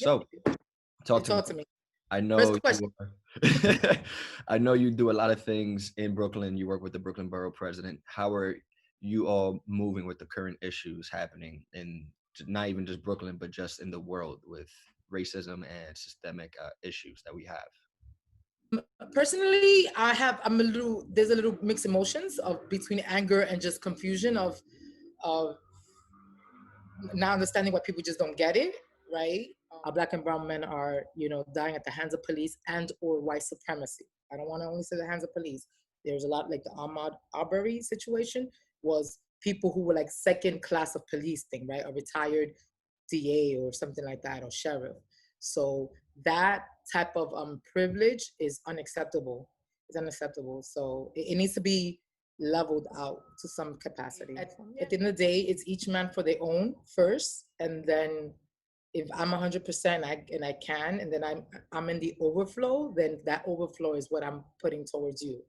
Yeah, So talk to me. talk to me. I First know question. you I know you do a lot of things in Brooklyn. You work with the Brooklyn Borough President. How are you all moving with the current issues happening in not even just Brooklyn, but just in the world with racism and systemic issues that we have? Personally, there's a little mixed emotions of between anger and just confusion of not understanding why people just don't get it, right? Our black and brown men are, dying at the hands of police and or white supremacy. I don't want to only say the hands of police. There's a lot like the Ahmaud Arbery situation was people who were like second class of police thing, right? A retired DA or something like that, or sheriff. So that type of privilege is unacceptable. It's unacceptable. So it needs to be leveled out to some capacity. At the end of the day, it's each man for their own first, and then if I'm 100% and I can, and then I'm in the overflow, then that overflow is what I'm putting towards you,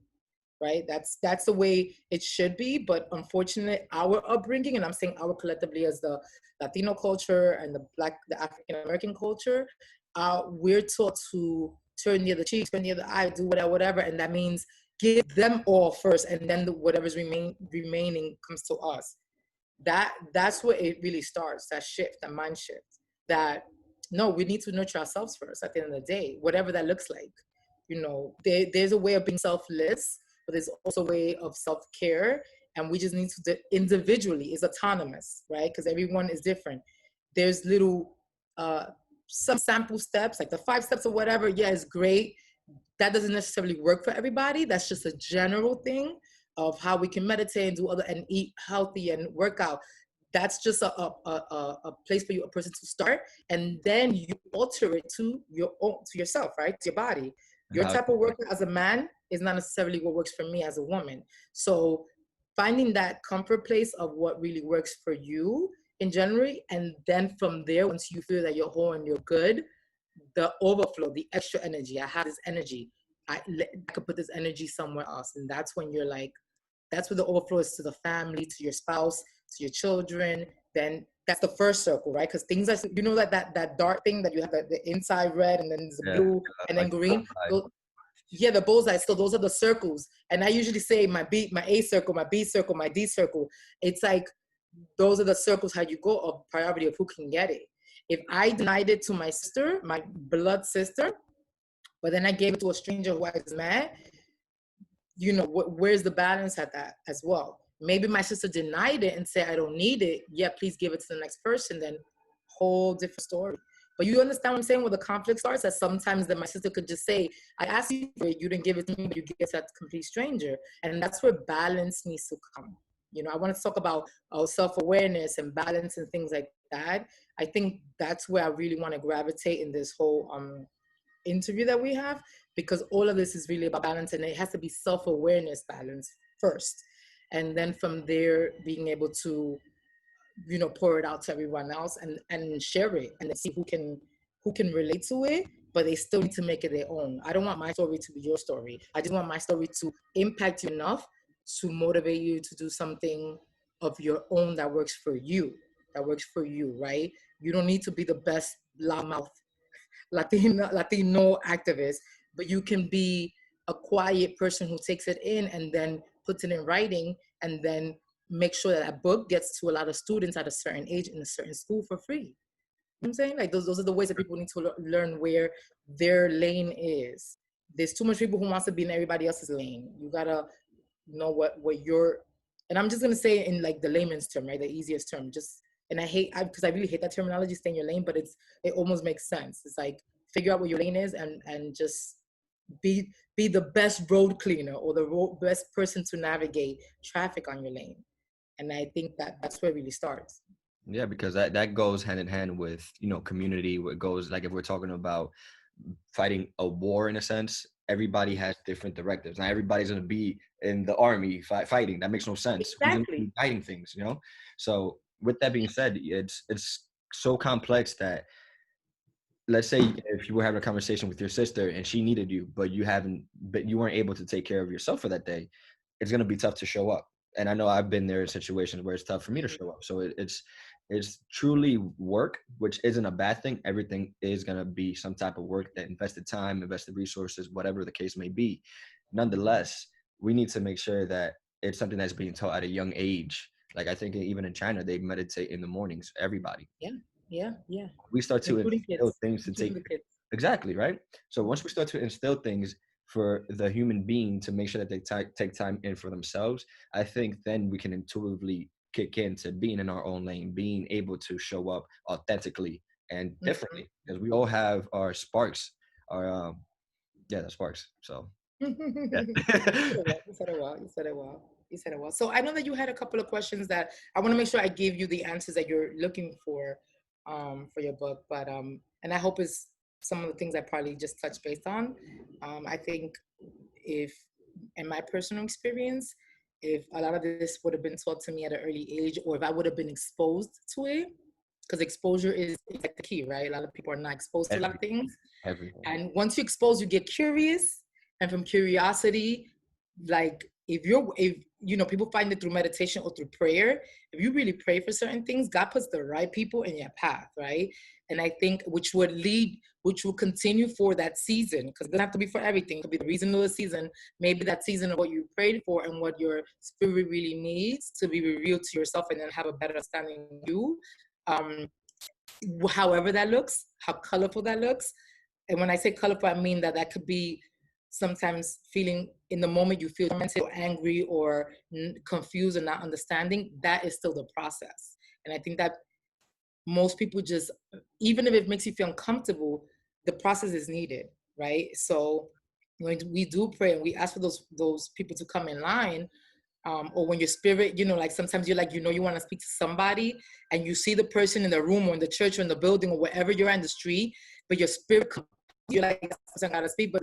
right? That's the way it should be. But unfortunately, our upbringing, and I'm saying our collectively as the Latino culture and the African American culture, we're taught to turn the other cheek, turn the other eye, do whatever, and that means give them all first, and then whatever's remaining comes to us. That's where it really starts. That shift, that mind shift. That no, we need to nurture ourselves first. At the end of the day, whatever that looks like, there's a way of being selfless, but there's also a way of self-care, and we just need to individually is autonomous, right? Because everyone is different. There's little some sample steps, like the 5 steps or whatever. Yeah, it's great. That doesn't necessarily work for everybody. That's just a general thing of how we can meditate and do other and eat healthy and work out. That's just a place for you, a person to start, and then you alter it to your own, to yourself, right? To your body. And Your how type of workout as a man is not necessarily what works for me as a woman. So finding that comfort place of what really works for you in January, and then from there, once you feel that you're whole and you're good, the overflow, the extra energy. I have this energy. I could put this energy somewhere else, and that's when you're like, that's where the overflow is to the family, to your spouse, to your children. Then that's the first circle, right? Because things are, that dark thing that you have the inside red and then there's the yeah, blue and then like green. Yeah, the bullseye. So those are the circles. And I usually say my A circle, my B circle, my D circle. It's like those are the circles how you go of priority of who can get it. If I denied it to my sister, my blood sister, but then I gave it to a stranger who I was mad, where's the balance at that as well? Maybe my sister denied it and said, I don't need it. Yeah, please give it to the next person. Then whole different story. But you understand what I'm saying, where the conflict starts? That sometimes then my sister could just say, I asked you for it, you didn't give it to me, but you gave it to that complete stranger. And that's where balance needs to come. I want to talk about self-awareness and balance and things like that. I think that's where I really want to gravitate in this whole interview that we have, because all of this is really about balance, and it has to be self-awareness balance first, and then from there being able to pour it out to everyone else and share it and see who can relate to it, but they still need to make it their own. I don't want my story to be your story. I just want my story to impact you enough to motivate you to do something of your own that works for you, right? You don't need to be the best loudmouth Latino activist, but you can be a quiet person who takes it in and then puts it in writing, and then make sure that book gets to a lot of students at a certain age in a certain school for free. You know what I'm saying? Like those are the ways that people need to learn where their lane is. There's too much people who wants to be in everybody else's lane. You gotta know what you're, and I'm just gonna say it in like the layman's term, right? The easiest term. And because I really hate that terminology, stay in your lane, but it almost makes sense. It's like figure out what your lane is and just be the best road cleaner or the best person to navigate traffic on your lane. And I think that's where it really starts. Yeah, because that goes hand in hand with, community. What goes, like, if we're talking about fighting a war in a sense, everybody has different directives. Not everybody's going to be in the army fighting. That makes no sense. Who's going to Exactly. be guiding things, So with that being said, it's so complex that, let's say if you were having a conversation with your sister and she needed you, but you weren't able to take care of yourself for that day, it's going to be tough to show up. And I know I've been there in situations where it's tough for me to show up. So is truly work, which isn't a bad thing. Everything is going to be some type of work that invested time, invested resources, whatever the case may be. Nonetheless, we need to make sure that it's something that's being taught at a young age. Like I think even in China, they meditate in the mornings, everybody. Yeah, yeah, yeah. We start to Including instill kids, things to including take the kids. exactly right. So once we start to instill things for the human being to make sure that they take time in for themselves, I think then we can intuitively kick into being in our own lane, being able to show up authentically and Mhm. differently, because we all have our sparks, our yeah, the sparks. So yeah. You said it well. You said it well. You said it well. So I know that you had a couple of questions that I want to make sure I give you the answers that you're looking for your book. But and I hope it's some of the things I probably just touched based on. I think if, in my personal experience, if a lot of this would have been taught to me at an early age, or if I would have been exposed to it, because exposure is like the key, right? A lot of people are not exposed to a lot of Every, things, everything. and once you expose, you get curious, and from curiosity, like if you know, people find it through meditation or through prayer. If you really pray for certain things, God puts the right people in your path, right? And I think which will continue for that season, because it doesn't have to be for everything. It could be the reason of the season, maybe that season of what you prayed for and what your spirit really needs to be revealed to yourself, and then have a better understanding of you. um However that looks, how colorful that looks. And when I say colorful, I mean that that could be sometimes feeling in the moment you feel tormented or angry or confused and not understanding. That is still the process. And I think that most people just, even if it makes you feel uncomfortable, the process is needed, right? So when we do pray and we ask for those people to come in line, or when your spirit, you know, like sometimes you're like, you know, you want to speak to somebody and you see the person in the room or in the church or in the building or wherever you're in the street, but your spirit, you're like, I gotta speak, but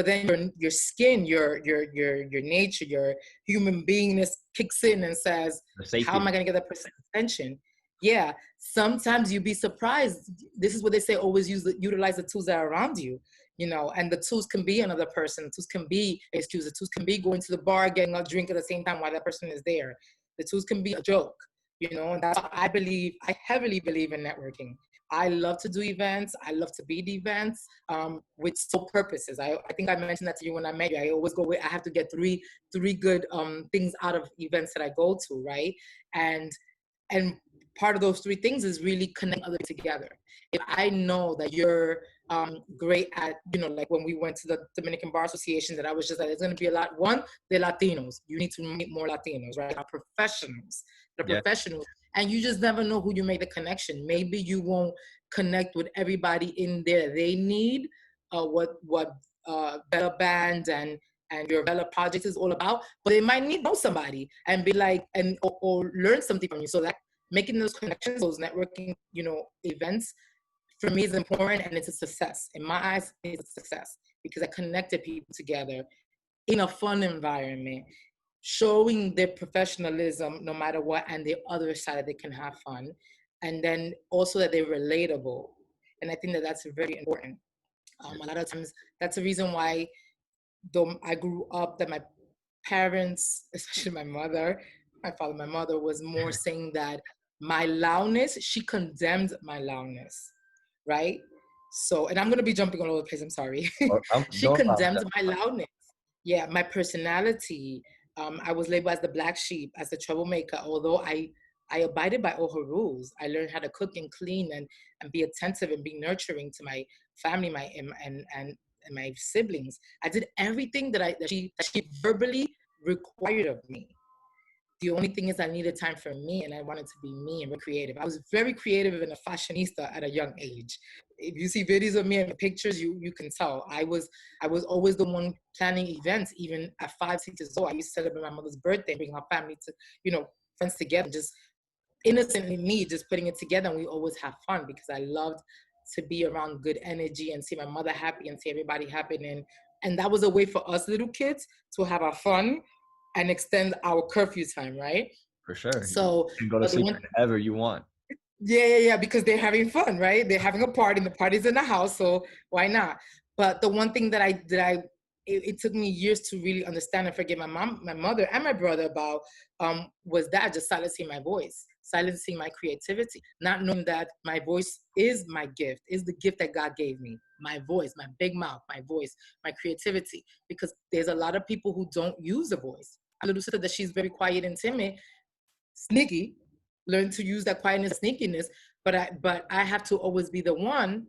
then your skin, your nature, your human beingness kicks in and says, The how am sapient. I gonna get that person's attention? Yeah, sometimes you'd be surprised. This is what they say: always utilize the tools that are around you. You know, and the tools can be another person. The tools can be excuse. The tools can be going to the bar, getting a drink at the same time while that person is there. The tools can be a joke. You know, and that's why I believe. I heavily believe in networking. I love to do events. I love to be at events with sole purposes. I think I mentioned that to you when I met you. I always go with, I have to get three good things out of events that I go to, right? And and part of those three things is really connecting others together. If I know that you're great at, you know, like when we went to the Dominican Bar Association, that I was just like, there's going to be a lot. One, they're Latinos. You need to meet more Latinos, right? Our professionals, the Yeah, professionals, and you just never know who you make the connection. Maybe you won't connect with everybody in there. They need what Bella Band and your Bella project is all about, but they might need to know somebody and be like, or learn something from you. So that making those connections, those networking, you know, events, for me is important, and it's a success. In my eyes, it's a success because I connected people together in a fun environment, showing their professionalism no matter what, and the other side that they can have fun, and then also that they're relatable. And I think that that's very important. A lot of times, that's the reason why, though I grew up, that my parents, especially my mother was more saying that my loudness, she condemned my loudness, right? So, and I'm gonna be jumping all over the place. I'm sorry. She don't condemned apologize. my loudness. Yeah, my personality. I was labeled as the black sheep, as the troublemaker. Although I abided by all her rules. I learned how to cook and clean and be attentive and be nurturing to my family, my and my siblings. I did everything that she verbally required of me. The only thing is I needed time for me, and I wanted to be me and be creative. I was very creative and a fashionista at a young age. If you see videos of me and pictures, you can tell. I was always the one planning events, even at 5, 6 years old. I used to celebrate my mother's birthday, bring her family to, you know, friends together, just innocently me just putting it together, and we always have fun because I loved to be around good energy and see my mother happy and see everybody happy. And that was a way for us little kids to have our fun and extend our curfew time, right? For sure. You So, can go to but the sleep one, whenever you want. yeah, because they're having fun, right? They're having a party, and the party's in the house, so why not? But the one thing it took me years to really understand and forgive my mother, and my brother about was that just silencing my voice, silencing my creativity, not knowing that my voice is my gift, is the gift that God gave me. My voice, my big mouth, my voice, my creativity. Because there's a lot of people who don't use a voice. A little sister that she's very quiet and timid, sneaky, learn to use that quietness, sneakiness. But I have to always be the one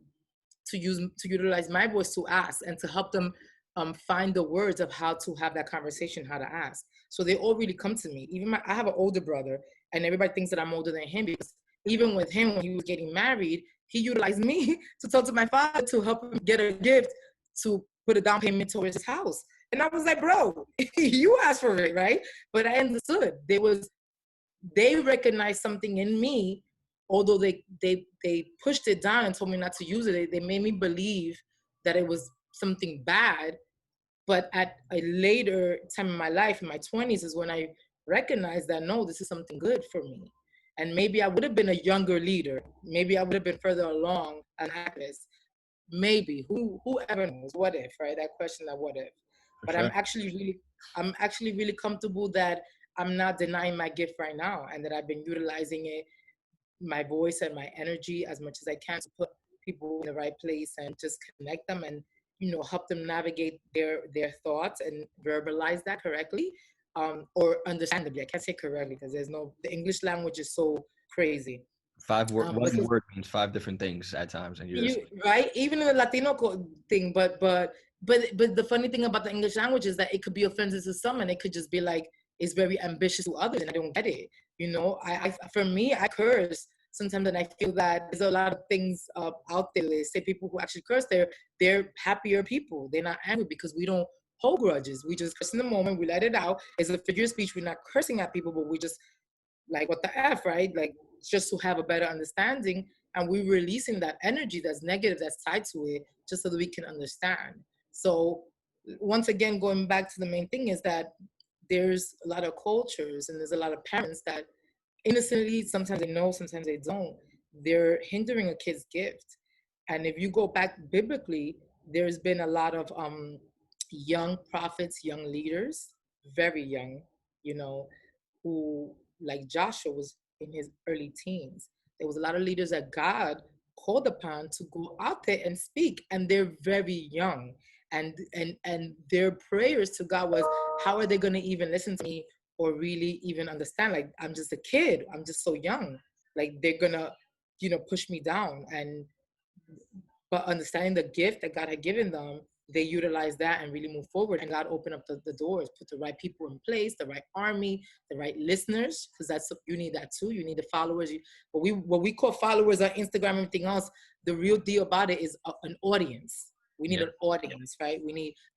to utilize my voice to ask and to help them find the words of how to have that conversation, how to ask. So they all really come to me. Even I have an older brother, and everybody thinks that I'm older than him because even with him when he was getting married, he utilized me to talk to my father to help him get a gift to put a down payment towards his house. And I was like, bro, you asked for it, right? But I understood. They recognized something in me, although they pushed it down and told me not to use it. They made me believe that it was something bad. But at a later time in my life, in my 20s, is when I recognized that no, this is something good for me. And maybe I would have been a younger leader. Maybe I would have been further along an activist. Maybe whoever knows? What if, right? That question, that what if. For But sure. I'm actually really comfortable that I'm not denying my gift right now, and that I've been utilizing it, my voice and my energy as much as I can to put people in the right place and just connect them and help them navigate their thoughts and verbalize that correctly, or understandably. I can't say correctly because the English language is so crazy. One But just word means five different things at times, and you're just you right, even in the Latino thing. But the funny thing about the English language is that it could be offensive to some, and it could just be like it's very ambitious to others, and I don't get it. I for me, I curse sometimes, and I feel that there's a lot of things out there. They say people who actually curse, they're happier people. They're not angry because we don't hold grudges. We just curse in the moment. We let it out. It's a figure of speech. We're not cursing at people, but we just like what the F, right? Like just to have a better understanding. And we're releasing that energy that's negative, that's tied to it, just so that we can understand. So once again, going back to the main thing is that there's a lot of cultures and there's a lot of parents that innocently, sometimes they know, sometimes they don't, they're hindering a kid's gift. And if you go back biblically, there's been a lot of young prophets, young leaders, very young, you know, who, like Joshua, was in his early teens. There was a lot of leaders that God called upon to go out there and speak, and they're very young. And their prayers to God was, how are they going to even listen to me or really even understand? Like, I'm just a kid. I'm just so young. Like, they're gonna, push me down. But understanding the gift that God had given them, they utilized that and really moved forward. And God opened up the doors, put the right people in place, the right army, the right listeners, because you need that too. You need the followers. What we call followers on Instagram and everything else, the real deal about it is an audience. We need yeah. an audience, right?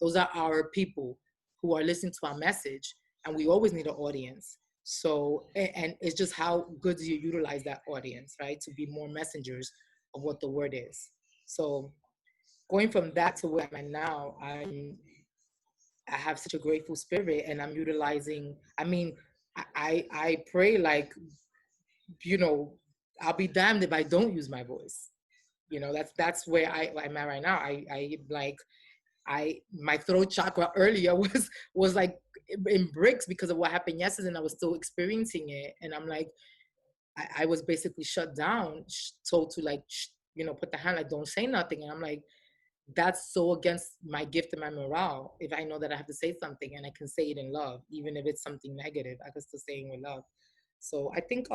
Those are our people who are listening to our message, and we always need an audience. So, and it's just how good do you utilize that audience, right? To be more messengers of what the word is. So going from that to where I'm at now, I have such a grateful spirit, and I'm utilizing. I mean, I pray like, you know, I'll be damned if I don't use my voice. That's where I'm at right now. I like my throat chakra earlier was like in bricks because of what happened yesterday, and I was still experiencing it, and I'm like, I was basically shut down, told to like, put the hand, like, don't say nothing. And I'm like, that's so against my gift and my morale. If I know that I have to say something and I can say it in love, even if it's something negative, I can still say it with love. So I think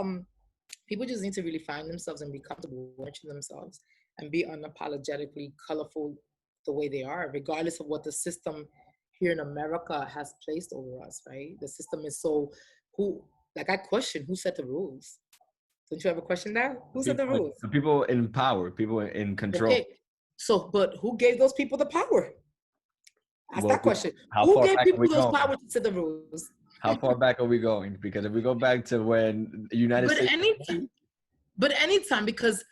people just need to really find themselves and be comfortable, nurture themselves, and be unapologetically colorful the way they are, regardless of what the system here in America has placed over us, right? The system is so I question who set the rules. Don't you ever question that? Who set the rules? The people in power, people in control. Okay. So, but who gave those people the power? Ask Well, that question. how Who far gave back are we people those going? powers to set the rules? How far back are we going? Because if we go back to when the United But States, anytime, because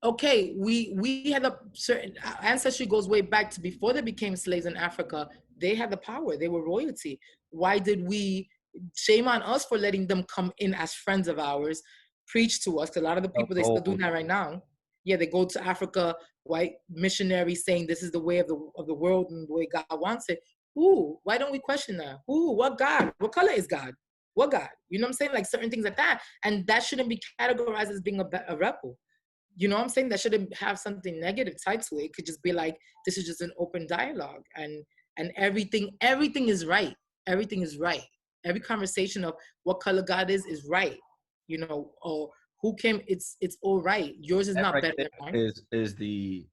okay, we had a certain ancestry goes way back to before they became slaves in Africa. They had the power. They were royalty. Why did we shame on us for letting them come in as friends of ours, preach to us? 'Cause a lot of the people they still do that right now. Yeah, they go to Africa, white missionaries saying this is the way of the world and the way God wants it. Who? Why don't we question that? Who? What God? What color is God? What God? You know what I'm saying? Like certain things like that. And that shouldn't be categorized as being a rebel. You know what I'm saying? That shouldn't have something negative tied to it. It could just be like, this is just an open dialogue, and everything is right. Everything is right. Every conversation of what color God is right. You know, or who came, it's all right. Yours is That not right better there than mine. is the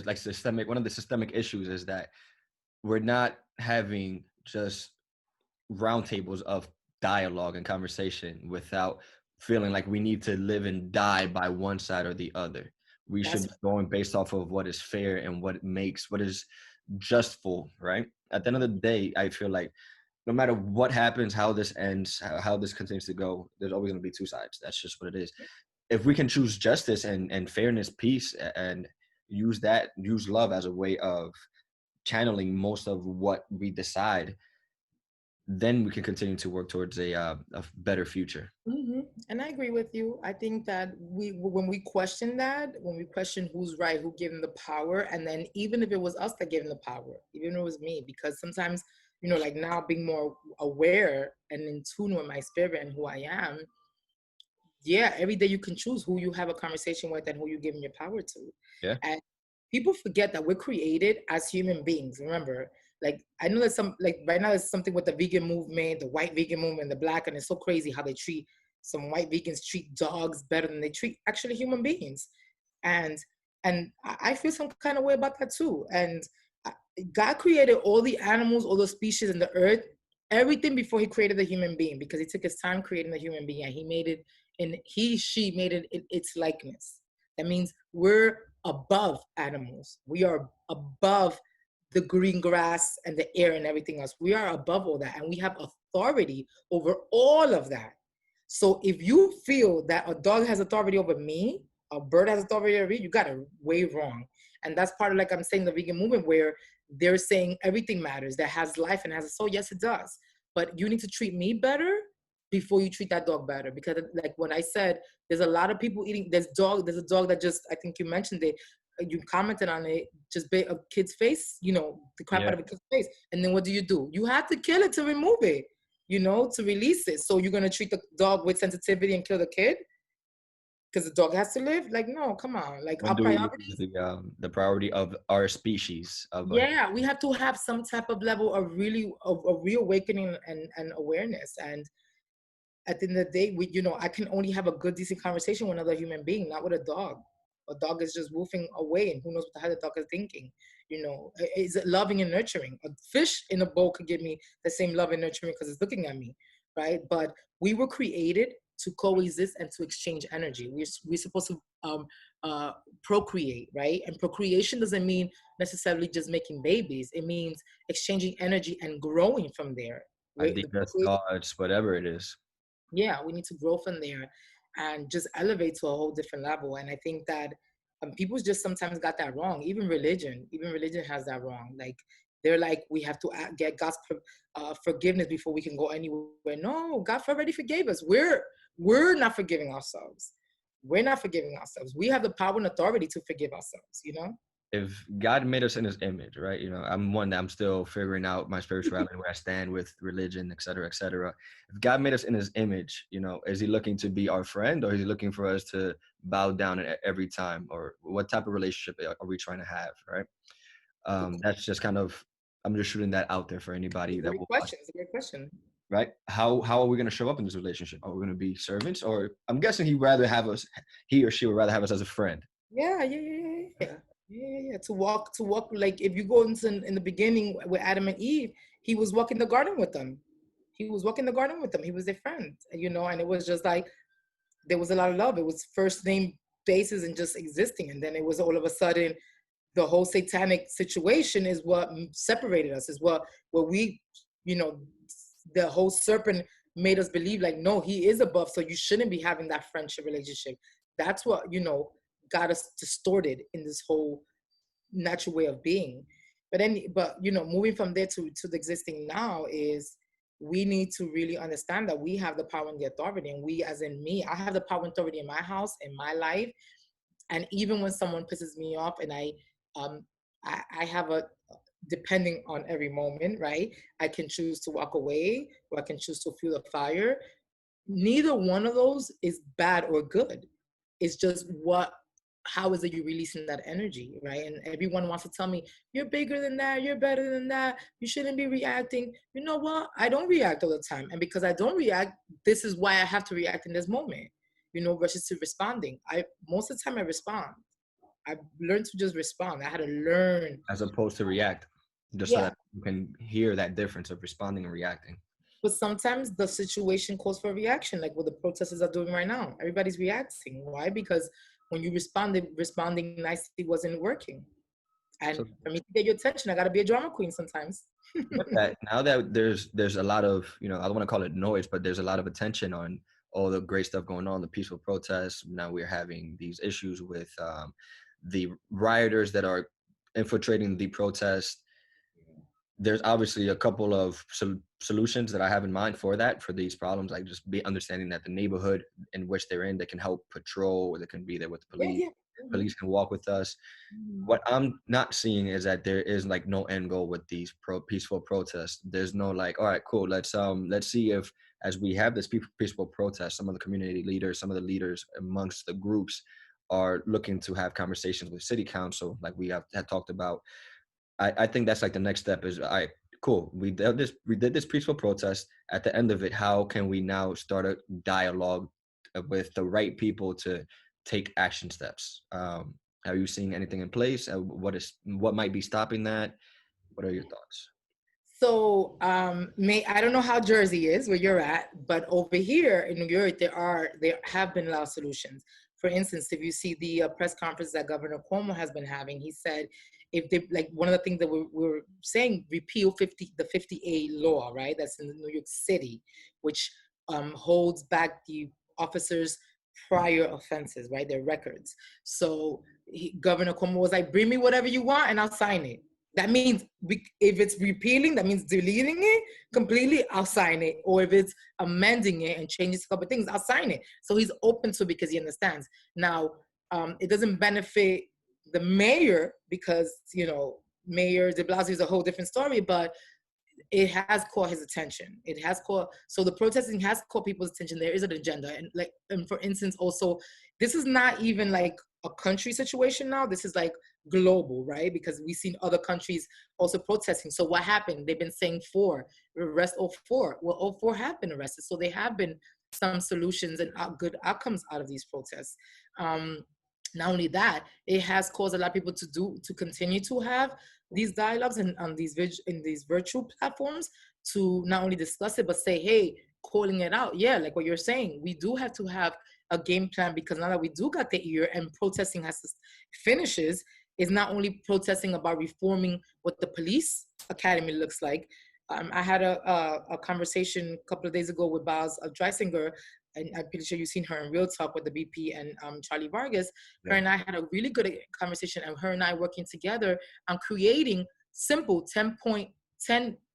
like systemic, one of the systemic issues is that we're not having just roundtables of dialogue and conversation without feeling like we need to live and die by one side or the other. We should That's be going based off of what is fair and what is justful, right? At the end of the day, I feel like no matter what happens, how this ends, how this continues to go, there's always going to be two sides. That's just what it is. If we can choose justice and fairness, peace, and use love as a way of channeling most of what we decide, then we can continue to work towards a better future. hmm And I agree with you. I think that when we question that, when we question who's right, who gave them the power, and then even if it was us that gave them the power, even if it was me, because sometimes, like now being more aware and in tune with my spirit and who I am, yeah, every day you can choose who you have a conversation with and who you're giving your power to. Yeah, And people forget that we're created as human beings. Remember, like I know there's some like right now there's something with the vegan movement, the white vegan movement, the black, and it's so crazy how they treat some white vegans treat dogs better than they treat actually human beings. And I feel some kind of way about that too. And God created all the animals, all the species in the earth, everything before he created the human being, because he took his time creating the human being and he made it and she made it in its likeness. That means we're above animals. We are above the green grass and the air and everything else. We are above all that and we have authority over all of that. So if you feel that a dog has authority over me, a bird has authority over me, you got it way wrong. And that's part of, like I'm saying, the vegan movement where they're saying everything matters, that has life and has a soul. Yes, it does. But you need to treat me better before you treat that dog better. Because like when I said, there's a lot of people eating, there's a dog that just, I think you mentioned it, you commented on it, just a kid's face, the crap yeah. out of a kid's face. And then what do? You have to kill it to remove it, to release it. So you're going to treat the dog with sensitivity and kill the kid because the dog has to live? Like, no, come on. Like When our do we lose priorities. the priority of our species of Yeah, we have to have some type of level of really of reawakening and awareness. And at the end of the day, I can only have a good, decent conversation with another human being, not with a dog. A dog is just woofing away, and who knows what the hell the dog is thinking. Is it loving and nurturing? A fish in a bowl could give me the same love and nurturing because it's looking at me, right? But we were created to coexist and to exchange energy. We're supposed to uh, procreate, right? And procreation doesn't mean necessarily just making babies. It means exchanging energy and growing from there. The ideas, thoughts, whatever it is. Yeah, we need to grow from there and just elevate to a whole different level. And I think that people just sometimes got that wrong. Even religion has that wrong. Like they're like, we have to get God's forgiveness before we can go anywhere. No, God already forgave us. We're not forgiving ourselves. We're not forgiving ourselves. We have the power and authority to forgive ourselves. If God made us in his image, right? I'm one that I'm still figuring out my spirituality, where I stand with religion, et cetera, et cetera. If God made us in his image, is he looking to be our friend, or is he looking for us to bow down at every time? Or what type of relationship are we trying to have, right? That's just kind of, I'm just shooting that out there for anybody It's a that great will watch, question. It's a great question. right? How are we going to show up in this relationship? Are we going to be servants? Or I'm guessing he or she would rather have us as a friend. Yeah, yeah, yeah, yeah, yeah. Yeah, yeah, yeah. To walk, like if you go into in the beginning with Adam and Eve, he was walking the garden with them. He was walking the garden with them. He was their friend, and it was just like there was a lot of love. It was first name basis and just existing. And then it was all of a sudden the whole satanic situation is what separated us, is what we, you know, the whole serpent made us believe like, no, he is above. So you shouldn't be having that friendship relationship. That's what, got us distorted in this whole natural way of being. But moving from there to the existing now is we need to really understand that we have the power and the authority. And we, as in me, I have the power and authority in my house, in my life. And even when someone pisses me off and um I have a, depending on every moment, right? I can choose to walk away or I can choose to fuel the fire. Neither one of those is bad or good. It's just how is it you're releasing that energy, right? And everyone wants to tell me, you're bigger than that, you're better than that, you shouldn't be reacting. You know what? I don't react all the time. And because I don't react, this is why I have to react in this moment, versus to responding. Most of the time I respond. I learned to just respond. I had to learn. As opposed to react, just so Yeah. that you can hear that difference of responding and reacting. But sometimes the situation calls for a reaction, like what the protesters are doing right now. Everybody's reacting. Why? Because when you responding nicely wasn't working. And So for me to get your attention, I got to be a drama queen sometimes. with that, now that there's a lot of, I don't want to call it noise, but there's a lot of attention on all the great stuff going on, the peaceful protests. Now we're having these issues with the rioters that are infiltrating the protest. There's obviously a couple of solutions that I have in mind for that, for these problems, like just be understanding that the neighborhood in which they're in, they can help patrol, or they can be there with the Yeah, police. yeah. Police can walk with us. Mhm. What I'm not seeing is that there is like no end goal with these peaceful protests. There's no like, all right, cool. Let's see if, as we have this peaceful protest, some of the community leaders, some of the leaders amongst the groups are looking to have conversations with city council, like we had talked about. I think that's like the next step is, all right, cool. We did this peaceful protest. At the end of it, how can we now start a dialogue with the right people to take action steps? Are you seeing anything in place? What might be stopping that? What are your thoughts? So, I don't know how Jersey is where you're at, but over here in New York, there have been a lot of solutions. For instance, if you see the press conference that Governor Cuomo has been having, he said, if they like one of the things that we're saying, repeal the 50A law, right? That's in New York City, which holds back the officers' prior offenses, right? Their records. So Governor Cuomo was like, bring me whatever you want and I'll sign it. That means if it's repealing, that means deleting it completely, I'll sign it. Or if it's amending it and changes a couple things, I'll sign it. So he's open to it because he understands. Now, it doesn't benefit the mayor because, Mayor de Blasio is a whole different story, but it has caught his attention. It has caught, so the protesting has caught people's attention. There is an agenda. And for instance, also, this is not even like a country situation now. This is like global, right? Because we've seen other countries also protesting. So what happened? They've been saying arrest all four. Well, all four have been arrested. So there have been some solutions and good outcomes out of these protests. Not only that, it has caused a lot of people to continue to have these dialogues and on in these virtual platforms to not only discuss it but say, hey, calling it out. Yeah, like what you're saying, we do have to have a game plan, because now that we do got the ear and protesting has to finishes, is not only protesting about reforming what the police academy looks like. I had a conversation a couple of days ago with Baz Dreisinger, and I'm pretty sure you've seen her in Real Talk with the BP and Charlie Vargas. Her Yeah. and I had a really good conversation, and her and I working together on creating simple 10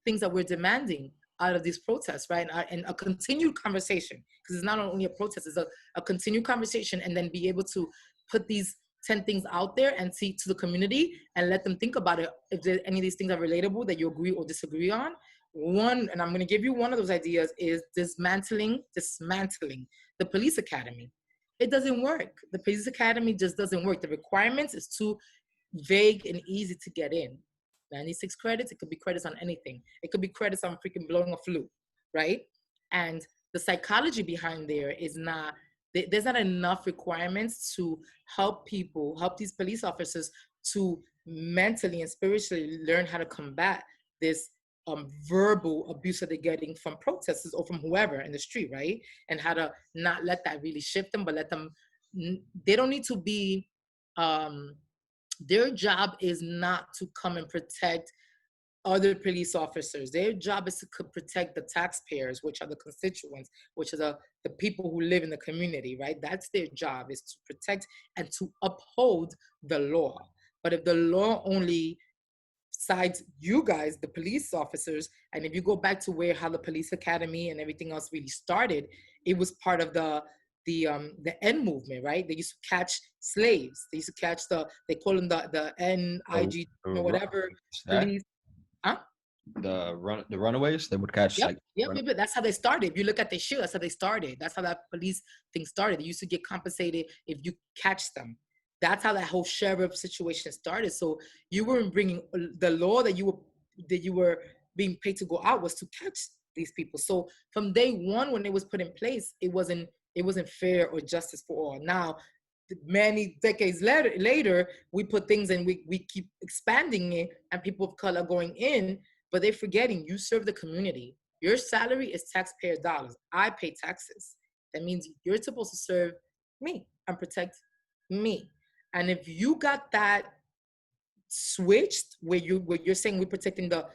things that we're demanding out of these protests, right? And a continued conversation, because it's not only a protest, it's a continued conversation, and then be able to put these 10 things out there and see to the community and let them think about it. If there, any of these things are relatable that you agree or disagree on, one, and I'm going to give you one of those ideas, is dismantling the police academy. It doesn't work. The police academy just doesn't work. The requirements is too vague and easy to get in. 96 credits, it could be credits on anything. It could be credits on freaking blowing a flute, right? And the psychology behind there is not, there's not enough requirements to help these police officers to mentally and spiritually learn how to combat this verbal abuse that they're getting from protesters or from whoever in the street, right? And how to not let that really shift them, but let them, they don't need to be, their job is not to come and protect other police officers. Their job is to protect the taxpayers, which are the constituents, which are the people who live in the community, right? That's their job, is to protect and to uphold the law. But if the law only sides you guys, the police officers, and if you go back to how the police academy and everything else really started, it was part of the the N movement, right? They used to catch slaves. They used to catch they call them the The, NIG the or run- whatever that police. Huh? the runaways they would catch Yep, like yep. That's how they started. If you look at their show, that's how they started. That's how that police thing started. They used to get compensated if you catch them. That's how that whole sheriff situation started. So you weren't bringing the law that you were being paid to go out was to catch these people. So from day one, when it was put in place, it wasn't fair or justice for all. Now, many decades later, we put things and we keep expanding it, and people of color going in, but they're forgetting you serve the community. Your salary is taxpayer dollars. I pay taxes. That means you're supposed to serve me and protect me. And if you got that switched, where you're saying we're protecting the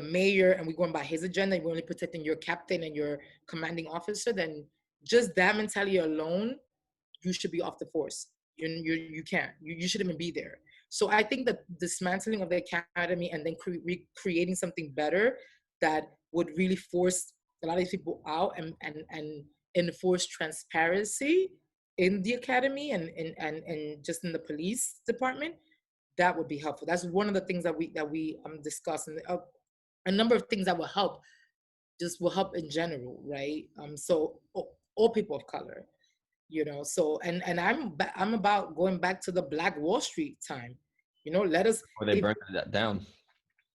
mayor and we're going by his agenda, and we're only protecting your captain and your commanding officer, then just that mentality alone, you should be off the force. You can't. You shouldn't even be there. So I think that dismantling of the academy and then creating something better that would really force a lot of these people out and enforce transparency in the academy and just in the police department, that would be helpful. That's one of the things that we discuss, and a number of things that will help, just will help in general, right? So all people of color, so and I'm about going back to the Black Wall Street time. Let us, where they if burned that down.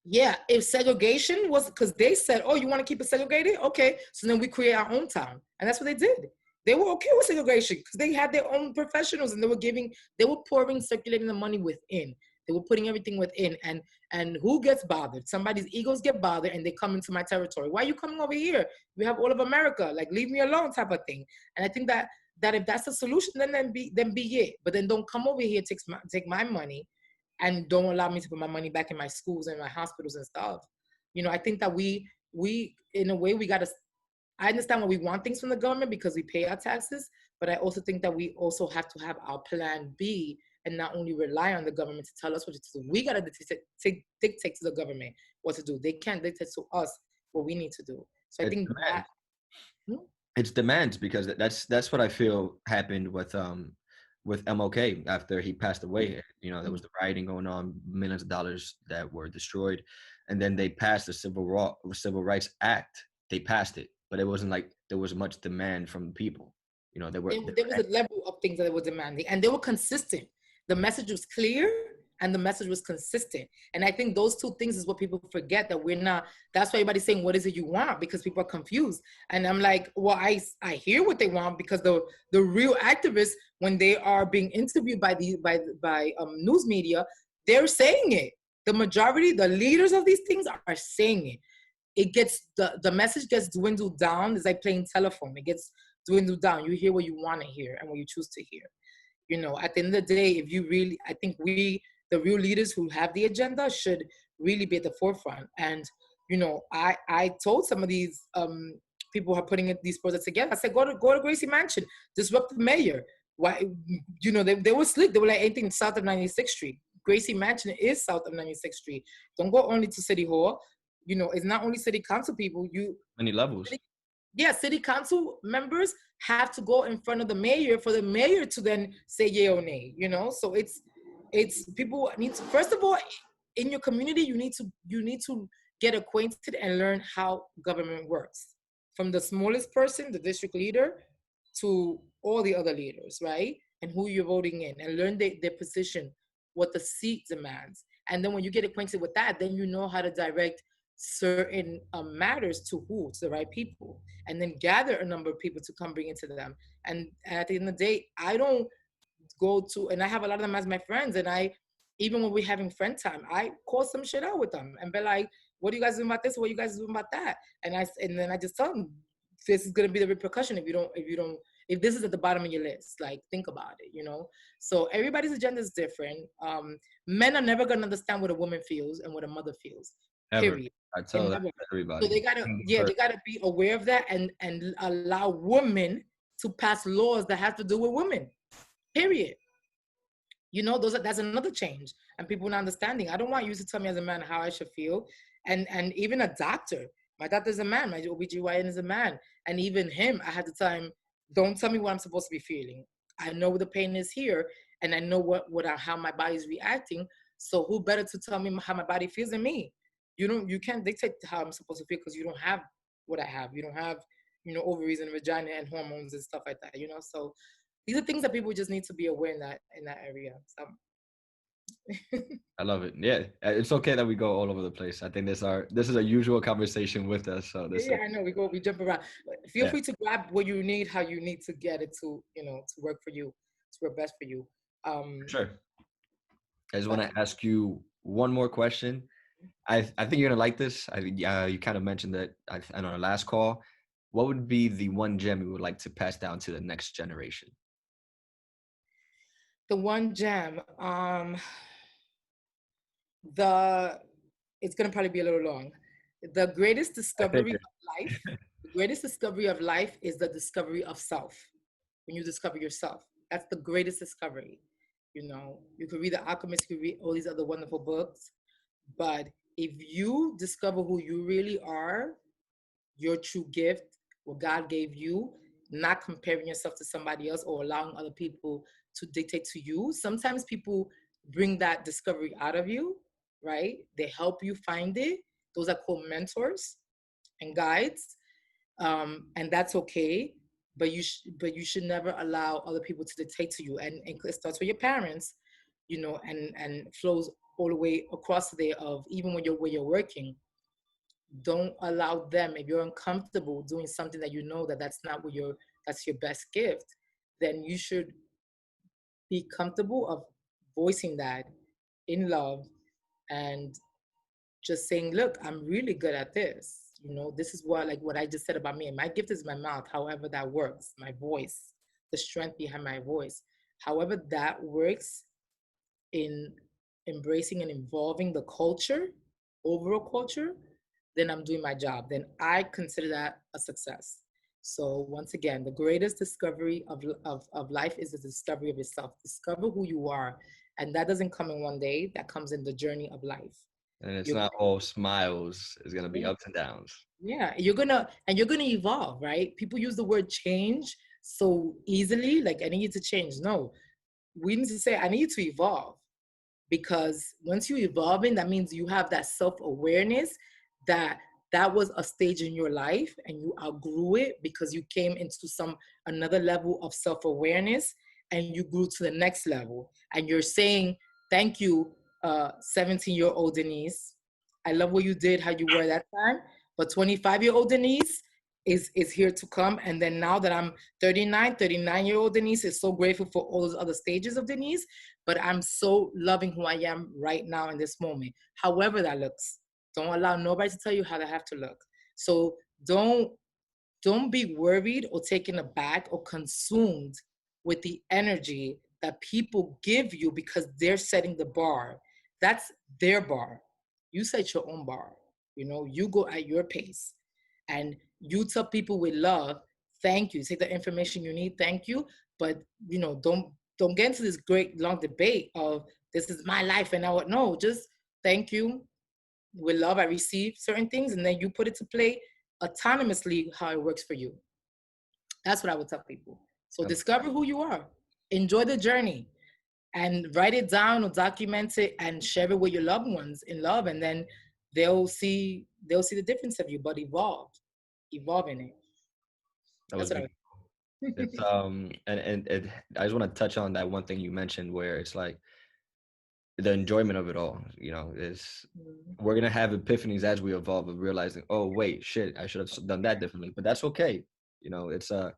yeah, if segregation was, because they said, oh, you want to keep it segregated, okay, so then we create our own town, and that's what they did. They were okay with segregation because they had their own professionals, and they were pouring, circulating the money within. They were putting everything within, and who gets bothered? Somebody's egos get bothered, and they come into my territory. Why are you coming over here? We have all of America. Like, leave me alone, type of thing. And I think that if that's the solution, then be it. But then don't come over here, take my money, and don't allow me to put my money back in my schools and my hospitals and stuff. I think that we in a way, we got to, I understand why we want things from the government because we pay our taxes, but I also think that we also have to have our plan B and not only rely on the government to tell us what to do. We got to dictate to the government what to do. They can't dictate to us what we need to do. So I It's think that. demands. Hmm? It's demands because that's what I feel happened with MLK after he passed away. There was the rioting going on, millions of dollars that were destroyed, and then they passed the Civil Rights Act. They passed it, but it wasn't like there was much demand from the people. There was a level of things that they were demanding, and they were consistent. The message was clear, and the message was consistent. And I think those two things is what people forget, that we're not. That's why everybody's saying, "What is it you want?" Because people are confused. And I'm like, well, I hear what they want, because the real activists, when they are being interviewed by news media, they're saying it. The majority, the leaders of these things are saying it. The message gets dwindled down. It's like playing telephone. It gets dwindled down. You hear what you want to hear and what you choose to hear. At the end of the day, if you really, I think the real leaders who have the agenda, should really be at the forefront. And I told some of these people who are putting these projects together, I said, go to Gracie Mansion, disrupt the mayor. Why? They were slick. They were like, anything south of 96th Street. Gracie Mansion is south of 96th Street. Don't go only to City Hall. It's not only city council people. Many levels. Yeah, city council members have to go in front of the mayor for the mayor to then say yay or nay. So it's people need to, first of all, in your community, you need to get acquainted and learn how government works, from the smallest person, the district leader, to all the other leaders, right? And who you're voting in, and learn their position, what the seat demands. And then when you get acquainted with that, then you know how to direct certain matters to the right people, and then gather a number of people to come bring it to them. And at the end of the day, I don't go to, and I have a lot of them as my friends, and even when we're having friend time, I call some shit out with them and be like, what are you guys doing about this? What are you guys doing about that? And then I just tell them, this is going to be the repercussion if this is at the bottom of your list. Like, think about it. So everybody's agenda is different. Men are never going to understand what a woman feels and what a mother feels, Ever. period. I They tell that never. to everybody. So they gotta be aware of that, and allow women to pass laws that have to do with women, period. That's another change, and people not understanding. I don't want you to tell me as a man how I should feel, and even a doctor. My doctor's a man. My OBGYN is a man, and even him, I had to tell him, Don't tell me what I'm supposed to be feeling. I know the pain is here, and I know how my body's reacting. So who better to tell me how my body feels than me? You can't dictate how I'm supposed to feel because you don't have what I have. You don't have, ovaries and vagina and hormones and stuff like that. So these are things that people just need to be aware in that area. So I love it. Yeah, it's okay that we go all over the place. I think this is a usual conversation with us. So this, yeah, I know we jump around. But feel yeah, free to grab what you need, how you need to get it to work for you, to work best for you. Um, sure. I just want but to ask you one more question. I think you're gonna like this. You kind of mentioned that on our last call. What would be the one gem you would like to pass down to the next generation? the one gem, the it's gonna probably be a little long. The greatest I discovery figured. of life, the greatest discovery of life is the discovery of self. When you discover yourself, that's the greatest discovery. You could read The Alchemist, you could read all these other wonderful books, but if you discover who you really are, your true gift, what God gave you, not comparing yourself to somebody else or allowing other people to dictate to you. Sometimes people bring that discovery out of you, right? They help you find it. Those are called mentors and guides, and that's okay. But you should never allow other people to dictate to you, and it starts with your parents, and flows all the way across there. Of even when you're working, don't allow them. If you're uncomfortable doing something that you know that that's your best gift, then you should be comfortable of voicing that in love, and just saying, look, I'm really good at this. This is what I just said about me. My gift is my mouth, however that works, my voice, the strength behind my voice, however that works in embracing and involving the culture, overall culture, then I'm doing my job. Then I consider that a success. So once again, the greatest discovery of life is the discovery of yourself. Discover who you are. And that doesn't come in one day. That comes in the journey of life. And it's You're not all smiles. It's gonna be gonna, ups and downs. yeah, you're gonna evolve, right? People use the word change so easily, like I need you to change. No, we need to say I need to evolve, because once you evolving, that means you have that self-awareness that that was a stage in your life and you outgrew it because you came into some another level of self-awareness, and you grew to the next level, and you're saying thank you, 17-year-old Denise. I love what you did, how you were that time, but 25-year-old Denise is here to come. And then now that I'm 39-year-old Denise is so grateful for all those other stages of Denise, but I'm so loving who I am right now in this moment. However that looks. Don't allow nobody to tell you how they have to look. So don't be worried or taken aback or consumed with the energy that people give you because they're setting the bar. That's their bar. You set your own bar. You go at your pace, and you tell people with love, thank you. Take the information you need, thank you. But don't get into this great long debate of this is my life and I would no, just thank you. With love, I receive certain things, and then you put it to play autonomously how it works for you. That's what I would tell people. So Um, discover who you are, enjoy the journey, and write it down or document it and share it with your loved ones in love, and then they'll see the difference of you, but evolve in it. that That's was what I beautiful. It's and it, I just want to touch on that one thing you mentioned where it's like the enjoyment of it all. Is would. we're gonna have epiphanies as we evolve of realizing, oh wait, shit, I should have done that differently. But that's okay. It's a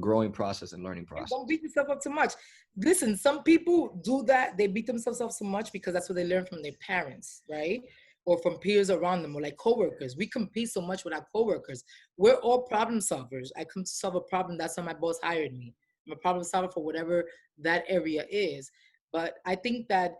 growing process and learning Yeah, process. don't beat yourself up too much. Listen, some people do that. They beat themselves up so much because that's what they learn from their parents, right? Or from peers around them, or like coworkers. We compete so much with our coworkers. We're all problem solvers. I come to solve a problem. That's why my boss hired me. I'm a problem solver for whatever that area is. But I think that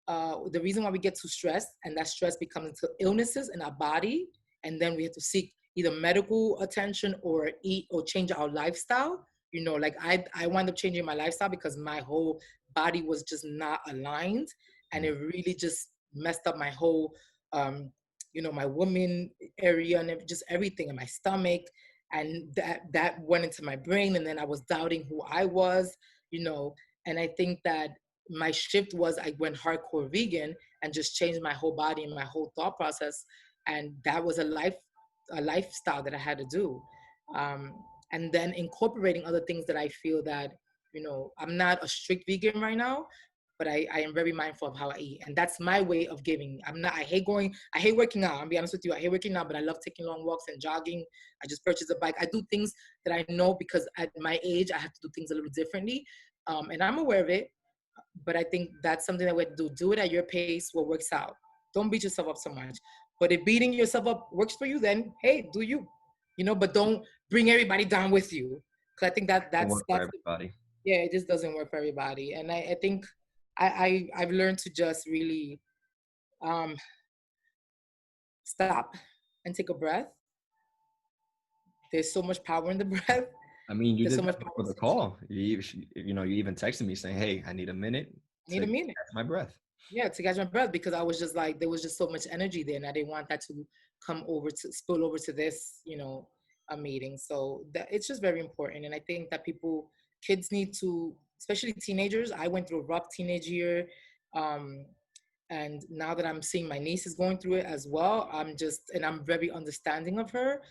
the reason why we get too stressed, and that stress becomes into illnesses in our body, and then we have to seek either medical attention or eat or change our lifestyle. Like I wound up changing my lifestyle because my whole body was just not aligned, and Mm. it really just messed up my whole my woman area and just everything in my stomach. and that went into my brain, and then I was doubting who I was, you know. And I think that my shift was I went hardcore vegan and just changed my whole body and my whole thought process, and that was a lifestyle that I had to do. um, and then incorporating other things that I feel that, you know, I'm not a strict vegan right now, but I am very mindful of how I eat, and that's my way of giving. I hate working out. I'll be honest with you, I hate working out, but I love taking long walks and jogging. I just purchased a bike. I do things that I know because at my age I have to do things a little differently, and I'm aware of it. But I think that's something that we have to do. Do it at your pace, what works out. Don't beat yourself up so much. But if beating yourself up works for you, then hey, do you, you know? But don't bring everybody down with you, because I think that Don't work for that's everybody. yeah, it just doesn't work for everybody. And I think I've learned to just really um, stop and take a breath. There's so much power in the breath. I mean, you There's did so that much power before in the stretching. call. You even texted me saying, "Hey, I need a minute I need to a minute. catch my breath." Yeah, to catch my breath, because I was just like, there was just so much energy there, and I didn't want that to come over to spill over to this, you know, a meeting. So that it's just very important, and I think that kids need to, especially teenagers. I went through a rough teenage year, um, and now that I'm seeing my niece is going through it as well, I'm very understanding of her.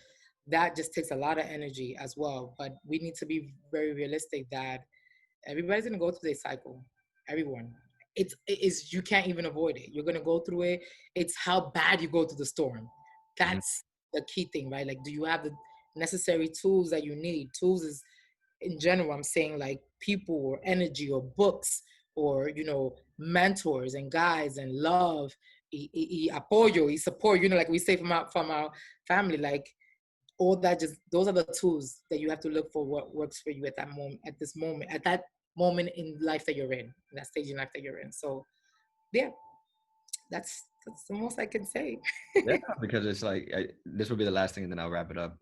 That just takes a lot of energy as well. But we need to be very realistic that everybody's gonna go through their cycle. Everyone. It is, you can't even avoid it. You're gonna go through it. It's how bad you go through the storm. Mhm. That's the key thing, right? Like, do you have the necessary tools that you need? Tools is in general, I'm saying, like, people or energy or books, or, you know, mentors and guides and love, apoyo, support, you know, like we say from our family, like all that. Just those are the tools that you have to look for, what works for you at that moment, at that moment in life that you're in that stage in life that you're in. So yeah, that's the most I can say. Yeah, because it's like this will be the last thing, and then I'll wrap it up.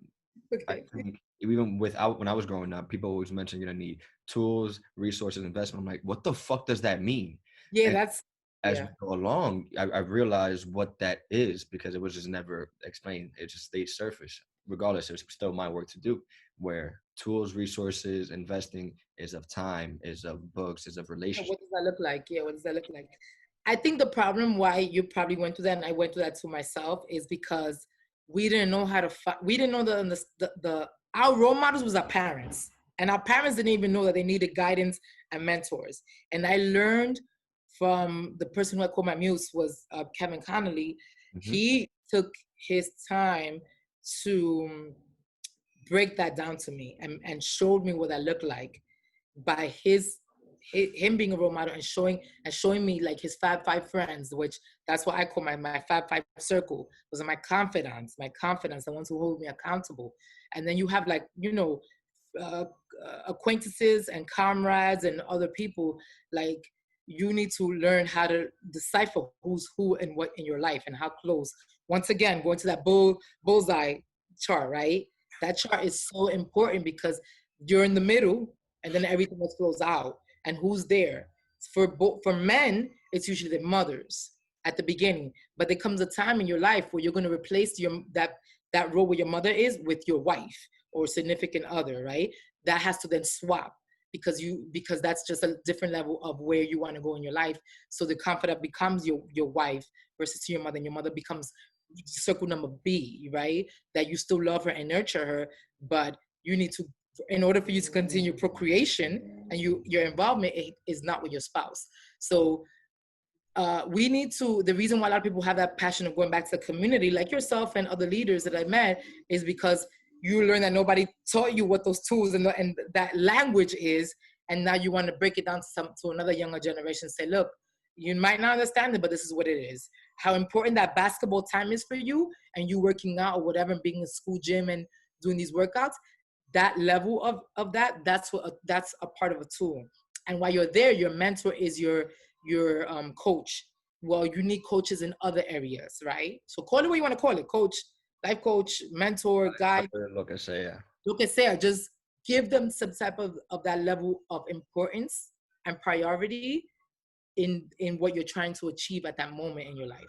I Okay. think even without when I was growing up, people always mention you're gonna need tools, resources, investment. I'm like, what the fuck does that mean? Yeah, And that's as we yeah. go along, I realized what that is because it was just never explained. It just stayed surface. Regardless, there's still my work to do. Where tools, resources, investing is of time, is of books, is of Yeah, relationships. what does that look like? Yeah, what does that look like? I think the problem why you probably went through that, and I went through that to myself, is because we didn't know how to. We didn't know the our role models was our parents, and our parents didn't even know that they needed guidance and mentors. And I learned from the person who I called my muse was Kevin Connolly. Hmm. He took his time to break that down to me, and showed me what that looked like by him being a role model, and showing me like his five friends, which that's what I call my five circle. Those are my confidants, the ones who hold me accountable. And then you have, like, you know, uh, acquaintances and comrades and other people. Like, you need to learn how to decipher who's who and what in your life, and how close. Once again, going to that bullseye chart, right? That chart is so important, because you're in the middle, and then everything else flows out. And who's there? For men, it's usually the mothers at the beginning. But there comes a time in your life where you're going to replace that role where your mother is with your wife or significant other, right? That has to then swap, because that's just a different level of where you want to go in your life. So the confidant becomes your wife versus to your mother, and your mother becomes circle number B, right? That you still love her and nurture her, but you need to, in order for you to continue procreation, and your involvement is not with your spouse. So we need to, the reason why a lot of people have that passion of going back to the community, like yourself and other leaders that I met, is because you learn that nobody taught you what those tools and that language is. And now you want to break it down to another younger generation. Say, look, you might not understand it, but this is what it is. How important that basketball time is for you, and you working out or whatever, and being in school gym and doing these workouts. That level of that's a part of a tool. And while you're there, your mentor is your coach. Well, you need coaches in other areas, right? So call it what you want to call it: coach, life coach, mentor, guide. Look, I say, yeah. Look at Sarah, just give them some type of that level of importance and priority in what you're trying to achieve at that moment in your life.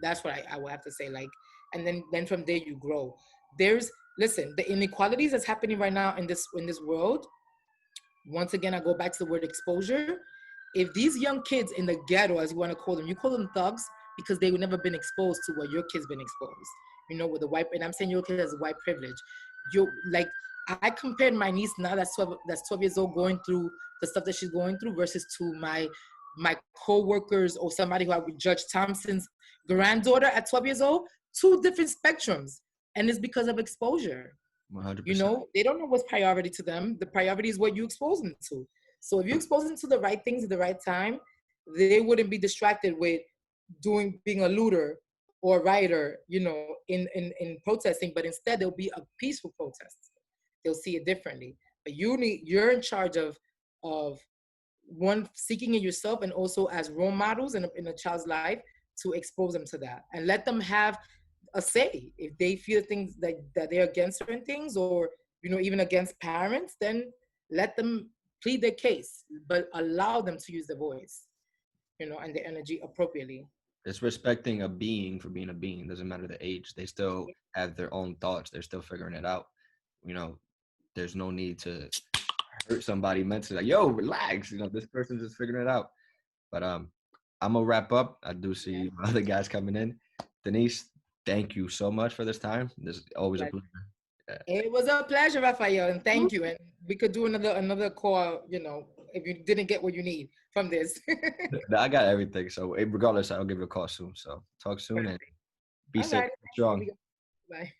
That's what I would have to say. Like, and then from there you grow. There's listen, the inequalities that's happening right now in this world. Once again, I go back to the word exposure. If these young kids in the ghetto, as you want to call them, you call them thugs because they've never been exposed to what your kid's been exposed. You know, with the white, and I'm saying your kid has white privilege. You like, I compared my niece now that's 12 years old going through the stuff that she's going through versus to my co-workers or somebody who I would Judge Thompson's granddaughter at 12 years old. Two different spectrums, and it's because of exposure. You 100%. know, they don't know what's priority to them. The priority is what you expose them to. So if you expose them to the right things at the right time, they wouldn't be distracted with doing being a looter or a writer, you know, in protesting, but instead there'll be a peaceful protest. They'll see it differently. But you're in charge of one, seeking it yourself, and also as role models in a child's life to expose them to that and let them have a say. If they feel things that they're against certain things, or you know, even against parents, then let them plead their case, but allow them to use their voice, you know, and their energy appropriately. It's respecting a being for being a being. Doesn't matter the age. They still have their own thoughts. They're still figuring it out. You know, there's no need to hurt somebody mentally. Like, yo, relax. You know, this person's just figuring it out. But I'm gonna wrap up. I do Yeah. see my other guys coming in. Denise, thank you so much for this time. This is always a pleasure. It was a pleasure, Raphael, and thank you. And we could do another call, you know, if you didn't get what you need from this. Yeah. I got everything. So regardless, I'll give you a call soon. So talk soon and be All safe, right. strong. Bye.